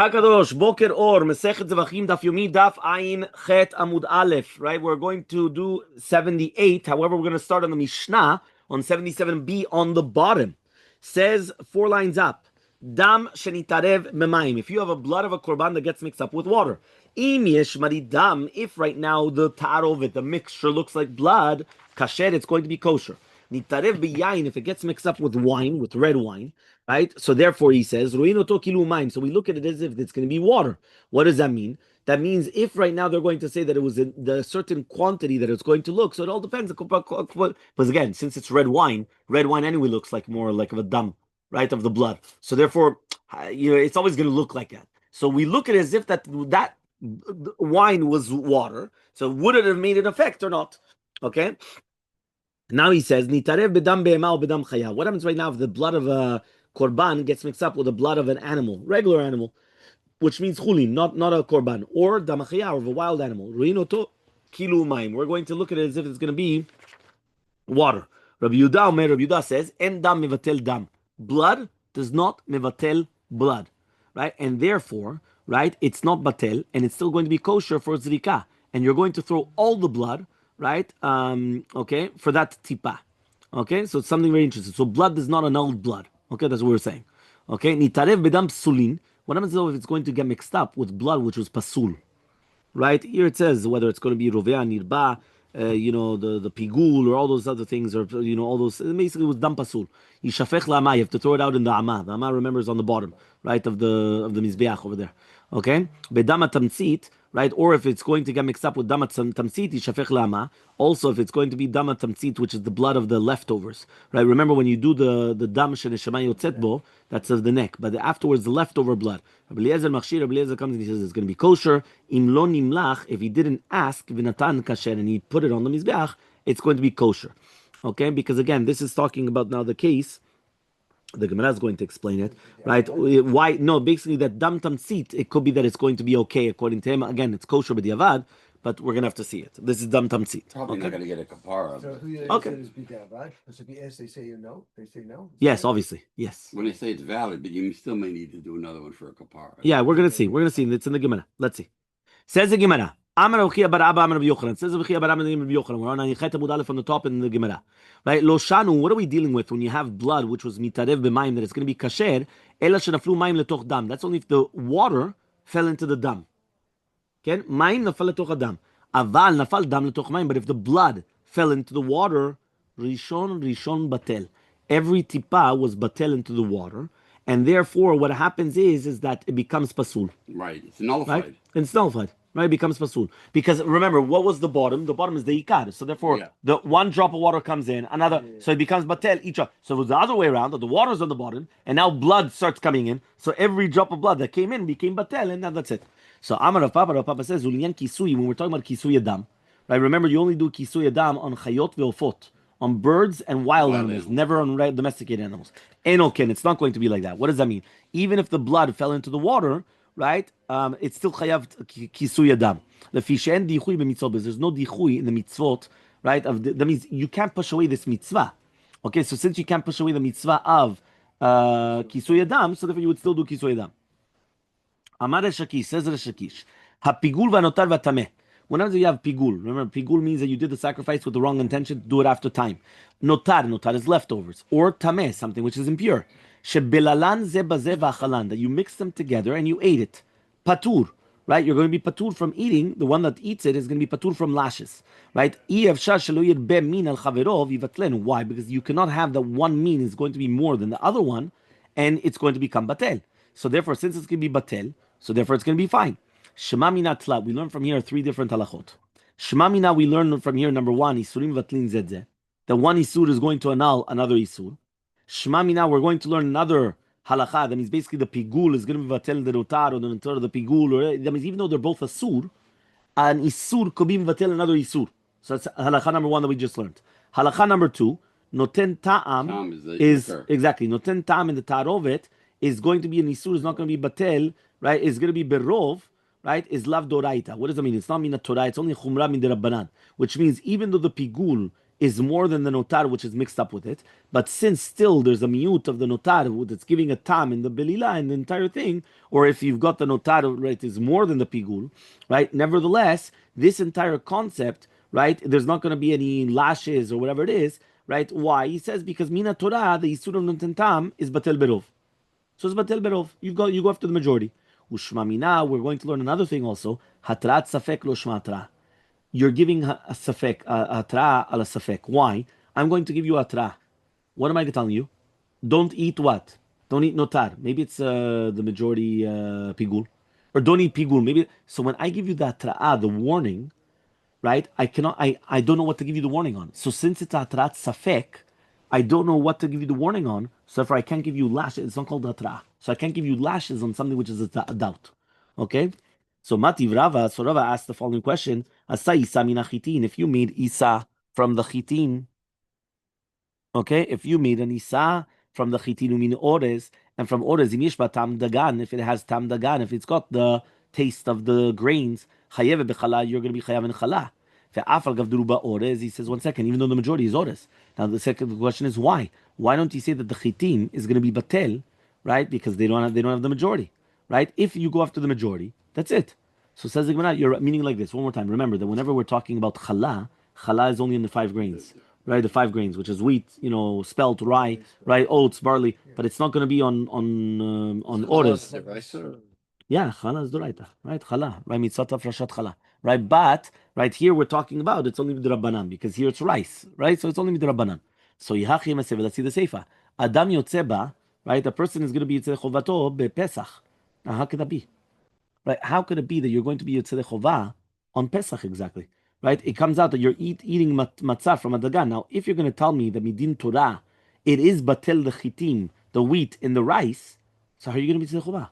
Hakadosh, Boker Or, Masechet Zevachim, Daf Yomi, Daf Ayin, Chet Amud Aleph. Right, we're going to do 78. However, we're going to start on the Mishnah on 77b on the bottom. Says 4 lines up. Dam shenitarev memayim. If you have a blood of a korban that gets mixed up with water. Im yesh maridam. If right now the tarovet, the mixture looks like blood, kasher, it's going to be kosher. Nitarev biyayin. If it gets mixed up with wine, with red wine. Right? So therefore he says, Ruino to kilu mayim. So we look at it as if it's going to be water. What does that mean? That means if right now they're going to say that it was in the certain quantity that it's going to look, so it all depends. Because again, since it's red wine anyway looks like more like of a dam, right, of the blood. So therefore, it's always going to look like that. So we look at it as if that wine was water. So would it have made an effect or not? Okay. Now he says, Nitarev bedam be'ema or bedam chaya. What happens right now if the blood of a korban gets mixed up with the blood of an animal, regular animal, which means chulin, not a korban, or damachaya, or of a wild animal. Ruinoto kilu mayim. We're going to look at it as if it's going to be water. Rabbi Yehuda says, en dam mevatel dam. Blood does not mevatel blood, right? And therefore, right, it's not batel, and it's still going to be kosher for zrika. And you're going to throw all the blood, right? Okay, for that tipa. Okay, so it's something very interesting. So blood is not annulled blood. Okay, that's what we're saying. Okay, nitarev bedam psulin. What happens if it's going to get mixed up with blood which was pasul? Right? Here it says whether it's going to be rovea, nirba, the pigul, or all those other things, or all those. Basically, it was dam pasul. Yishafech la'ama. You have to throw it out in the ama. The ama, remember, is on the bottom, right, of the mizbeach over there. Okay, bedam tamtzit. Right, or if it's going to get mixed up with damat tamtzit, yishafech lama. Also, if it's going to be damat tamtzit, which is the blood of the leftovers. Right, remember when you do the dam sheneshama yotzet bo, that's of the neck, but afterwards the leftover blood. Rabbi Eliezer comes and he says it's going to be kosher. Im lo nimlach, if he didn't ask v'natan kasher and he put it on the mizbeach, it's going to be kosher. Okay, because again, this is talking about now the case. The Gemara is going to explain it, right? Why? No, basically that dam tamtzit, it could be that it's going to be okay according to him. Again, it's kosher b'diavad, but we're going to have to see it. This is dam tamtzit. Probably not going to get a kapara. So who okay. Is b'diavad? Because if you ask, they say no. They say no. Yes, obviously, yes. When they say it's valid, but you still may need to do another one for a kapara. Yeah, we're going to see. We're going to see. It's in the Gemara. Let's see. Says the Gemara. Amar Rabbi bar Abba Amar Rabbi Yochanan. Says Rabbi bar Abba Rabbi Yochanan. We're on Chet Amud Aleph on the top in the Gemara. Right? Lo shanu. What are we dealing with when you have blood which was mitarev b'mayim that it's going to be kasher? Ela shenaflu mayim letoch dam. That's only if the water fell into the dam. Okay? Mayim nafal letoch dam. Aval nafal dam letoch mayim. But if the blood fell into the water, rishon batel. Every tipa was batel into the water. And therefore, what happens is that it becomes pasul. Right. It's nullified. Right? It's nullified. Right? It becomes pasul. Because remember, what was the bottom? The bottom is the ikar. So therefore, the one drop of water comes in, another, so it becomes batel each drop. So it was the other way around, that the water's on the bottom, and now blood starts coming in. So every drop of blood that came in became batel, and now that's it. So Amar Rav Papa says, Ulinyan kisui, when we're talking about kisui adam, right? Remember, you only do kisui adam on chayot ve'ofot, on birds and wild animals, never on domesticated animals. Enoken, it's not going to be like that. What does that mean? Even if the blood fell into the water, right? It's still chayav kisui adam. There's no dichui in the mitzvot, right? That means you can't push away this mitzvah. Okay, so since you can't push away the mitzvah of kisui adam, so therefore you would still do kisui adam. Amar Shakish, says Shakish, hapigul v'anotar v'tameh. Whenever you have pigul, remember pigul means that you did the sacrifice with the wrong intention, do it after time. Notar is leftovers. Or tameh, something which is impure. Shebelalan ze bazeh v'achalan, that you mix them together and you ate it. Patur, right? You're going to be patur from eating. The one that eats it is going to be patur from lashes, right? Why? Because you cannot have that one mean is going to be more than the other one, and it's going to become batel. So therefore, since it's going to be batel, so therefore it's going to be fine. Shema mina tla. We learn from here 3 different halachot. Shema mina, we learn from here, number 1, isurim vatlin zedze. The one isur is going to annul another isur. Shema mina, we're going to learn another halacha. That means basically the pigul is going to be vatel the notar or the notar of the pigul. Or that means even though they're both asur, an isur could be vatel another isur. So that's halacha number 1 that we just learned. Halacha number 2, noten ta'am is exactly noten ta'am in the tarovet is going to be an isur. Is not going to be batel, right? It's going to be berov. Right, is lav doraita. What does that mean? It's not min Torah. It's only chumra min derabbanan, which means even though the pigul is more than the notar, which is mixed up with it. But since still there's a miut of the notar that's giving a tam in the belila and the entire thing, or if you've got the notar, right, is more than the pigul, right? Nevertheless, this entire concept, right, there's not going to be any lashes or whatever it is, right? Why? He says because mina Torah, the isur of nuntan tam is batel berov. So it's batel berov. You go after the majority. Ushma mina, we're going to learn another thing also. Hatrat safek lo shma atra. You're giving a safek, a atra ala safek. Why? I'm going to give you a atra. What am I telling you? Don't eat what? Don't eat notar. Maybe it's the majority pigul. Or don't eat pigul. Maybe so when I give you the atra, the warning, right? I don't know what to give you the warning on. So since it's atrat safek, I don't know what to give you the warning on. So therefore I can't give you lashes. It's not called atra. So I can't give you lashes on something which is a doubt. Okay? So Mativ Rava, so Rava asked the following question: Asa isa min chitin. If you made isa from the chitin, okay, if you made an isa from the chitin min ores, and from ores imishba tam dagan, if it has tam dagan, if it's got the taste of the grains, chayev bechala, you're going to be chayav in chala. Ve'afal gavduru ba ores. He says 1 second, even though the majority is ores. Now the second question is why? Why don't you say that the chitin is going to be batel, right? Because they don't have the majority, right? If you go after the majority, that's it. So says the Gemara, you're meaning like this. One more time. Remember that whenever we're talking about chala, chala is only in the 5 grains, right? The 5 grains, which is wheat, spelt, rye, right? Oats, barley, but it's not going to be on ores. Yeah, chala is doraita, right? Chala, right? Mitzvah frashat chala, right? But right here we're talking about it's only midrabanan because here it's rice, right? So it's only midrabanan. So yihachim aseva. Let's see the seifa. Adam yotzeba, right? A person is going to be yotzei chovato bePesach. Now, how could that be? Right? How could it be that you're going to be yotzei chova on Pesach exactly? Right? It comes out that you're eating matzah from a dagan. Now, if you're going to tell me that midin Torah, it is batel the chitim, the wheat in the rice. So how are you going to be yotzei chova?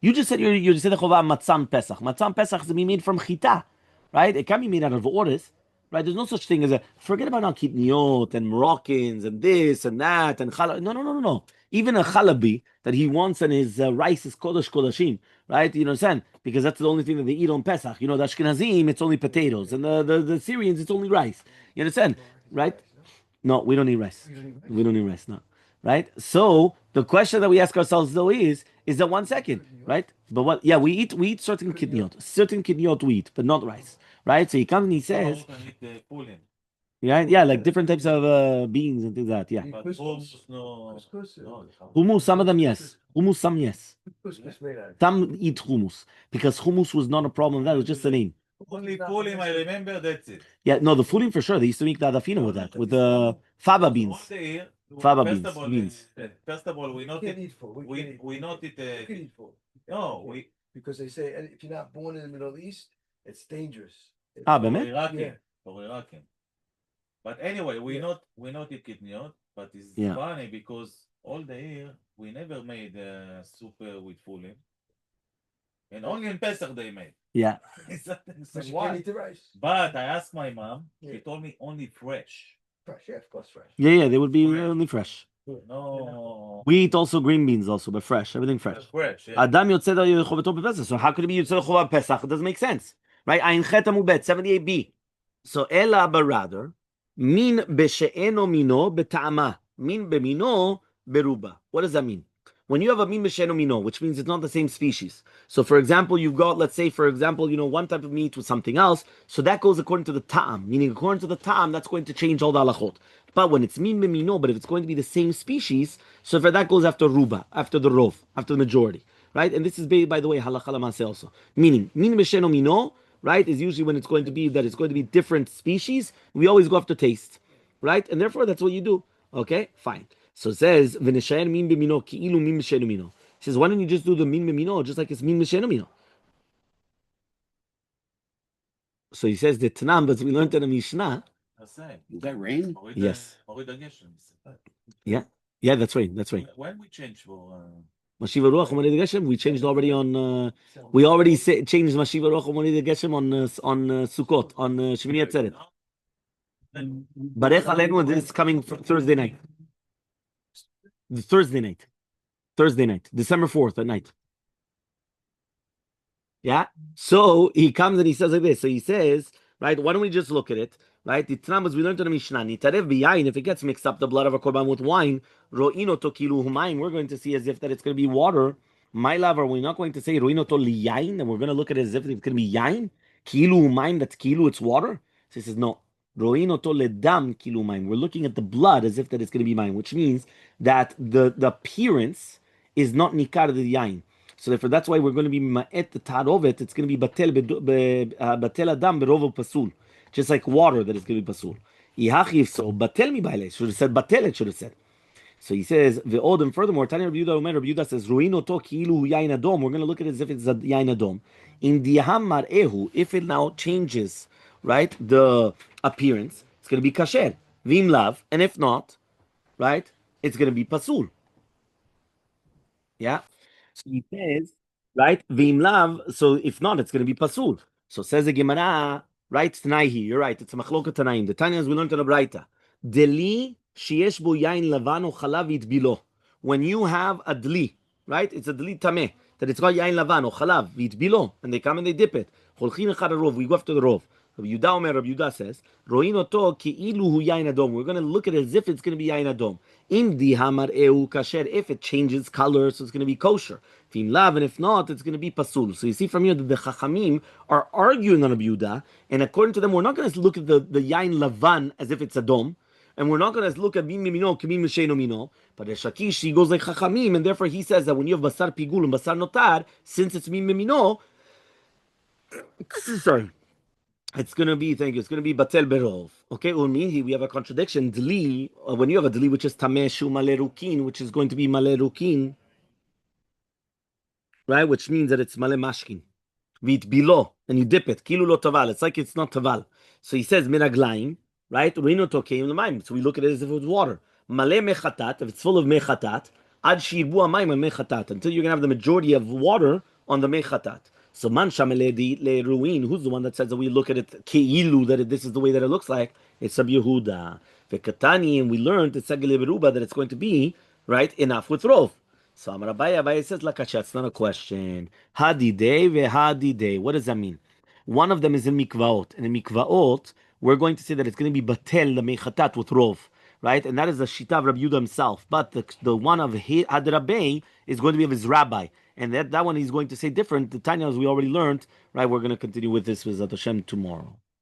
You just said you're yotzei chova matzah Pesach. Matzah Pesach is to be made from chita, right? It can't be made out of ores. Right? There's no such thing as forget about now kitniot and Moroccans and this and that and challah. No. Even a chalabi that he wants and his rice is kodesh kodashim, right? You understand? Because that's the only thing that they eat on Pesach. The Ashkenazim, it's only potatoes, and the Syrians, it's only rice. You understand? Right? No, we don't need rice. We don't need rice, no. Right? So the question that we ask ourselves though is that 1 second, right? But what? Yeah, we eat certain kidneyot we eat, but not rice, right? So he comes and he says, yeah, like different types of beans and things like that. Yeah, hummus, some of them yes, hummus, some yes. Some eat hummus because hummus was not a problem. That was just the name. Only fulim, I remember, that's it. Yeah, no, the fulim for sure. They used to make the adafina with that, with the faba beans. Faba beans. First of all, we not eat. We not eat. No, we because they say if you're not born in the Middle East, it's dangerous. באמת? For Iraqi. But anyway, we not eat kidneyot. But it's funny because all the year we never made soup with fulim, and only in Pesach they made. Yeah. Why eat the rice? But I asked my mom. She told me only fresh. Fresh, yeah, of course, fresh. Yeah, they would be only fresh. No. We eat also green beans also, but fresh, everything fresh. Fresh. Yeah. Adam yotzei chovato b'Pesach. So how could it be yotzei chova Pesach? It doesn't make sense, right? Ayin chet amubet 78b. So ela, but rather min b'she'eno mino b'ta'ama, min b'mino beruba. What does that mean? When you have a min b'she'eno mino, which means it's not the same species. So for example, you've got, let's say, for example, one type of meat with something else. So that goes according to the ta'am, meaning according to the ta'am, that's going to change all the halachot. But when it's min b'mino, but if it's going to be the same species, so for that goes after ruba, after the rov, after the majority, right? And this is, by the way, halacha l'maaseh also. Meaning, min b'she'eno mino, right, is usually when it's going to be different species. We always go after taste, right? And therefore, that's what you do. Okay, fine. So it says, v'neshayer min b'mino ki'ilu min b'she'eno mino. He says, why don't you just do the min b'mino, just like it's min b'she'eno mino? So he says, the Tanam, but we learned in the Mishnah. Is that rain? Yes. Yeah, that's right. When we change for... Mashiva Ruach U'Monei Geshem, we changed already on. We already changed Mashiva Ruach U'Monei Geshem on Sukkot, on Shemini Atzeret. Barech Aleinu is coming Thursday night. Thursday night, December 4th at night. Yeah. So he comes and he says like this. So he says, right? Why don't we just look at it? right? Itnam, as we learned in the Mishnah, nitarev b'yayin, if it gets mixed up, the blood of a korban with wine, ro'ino to kilu humayim, we're going to see as if that it's going to be water. My love, are we not going to say ro'ino to liyayin, and we're going to look at it as if it's going to be yayin? Kilu humayim, that's kilu, it's water? So he says, no. Ro'ino to ledam kilu humayim. We're looking at the blood as if that it's going to be mine, which means that the appearance is not nikar the yayin. So therefore, that's why we're going to be ma'et the tarovet. It's going to be batel adam berov pasul, just like water that is going to be pasul. Ihachif so batel mi baile. Should have said batel. It should have said. So he says ve'od, and furthermore, Tanya Rabbi Yehuda says ruino to ki'ilu yain adom. We're going to look at it as if it's a yain adom. In diham mar'ehu, if it now changes, right, the appearance, it's going to be kasher. Vim lav, and if not, right, it's going to be pasul. Yeah. So he says, right, Vim lav, so if not, it's going to be pasul. So says the Gemara, right, Tanai here, you're right, it's a machloka Tanaim. The Tanya, as we learned in the Braita, Deli sheyesh bo yain lavan o chalav itbilo. When you have a dli, right, it's a dli tameh, that it's called yain lavan o chalav itbilo, and they come and they dip it. Cholchin echad rov, we go after the rov. Rabbi Yehuda says, Ro'in oto ki'ilu hu yain adom. We're going to look at it as if it's going to be yain adom. In the hamar eu kasher, if it changes color, so it's going to be kosher. Fim lav, and if not, it's going to be pasul. So you see from here that the chachamim are arguing on Rabbi Yehuda, and according to them, we're not going to look at the yain lavan as if it's adom, and we're not going to look at bim mimino k'bim m'sheino mino. But the Shakish, he goes like chachamim, and therefore he says that when you have basar pigul and basar notar, since it's bim mimino, sorry. It's going to be, thank you, it's going to be batel berov. Okay, we have a contradiction. Dli, when you have a dli, which is tameh shu maleh rukin, which is going to be maleh rukin, right, which means that it's maleh mashkin. Vit bilo, and you dip it, kilu lo taval, it's like it's not taval. So he says, miraglaim, right, urino tokeim l'mayim. So we look at it as if it was water. Maleh mechatat, if it's full of mechatat, ad shirbu amayim al mechatat, until you're going to have the majority of water on the mechatat. So man shameledi le ruin, who's the one that says that we look at it keilu, that this is the way that it looks like? It's Rabbi Yehuda. Vekatani, and we learned that that it's going to be right enough with rov. So Amar Abaye says lakasha. It's not a question. Hadidei vehadidei. What does that mean? One of them is in mikvaot, and in mikvaot we're going to say that it's going to be batel the mechatat with rov. Right, and that is the shita of Rabbi Yehuda himself. But the one of Had Rabbi is going to be of his rabbi, and that one he's going to say different. The Tanya, as we already learned, right? We're going to continue with this with Hashem tomorrow.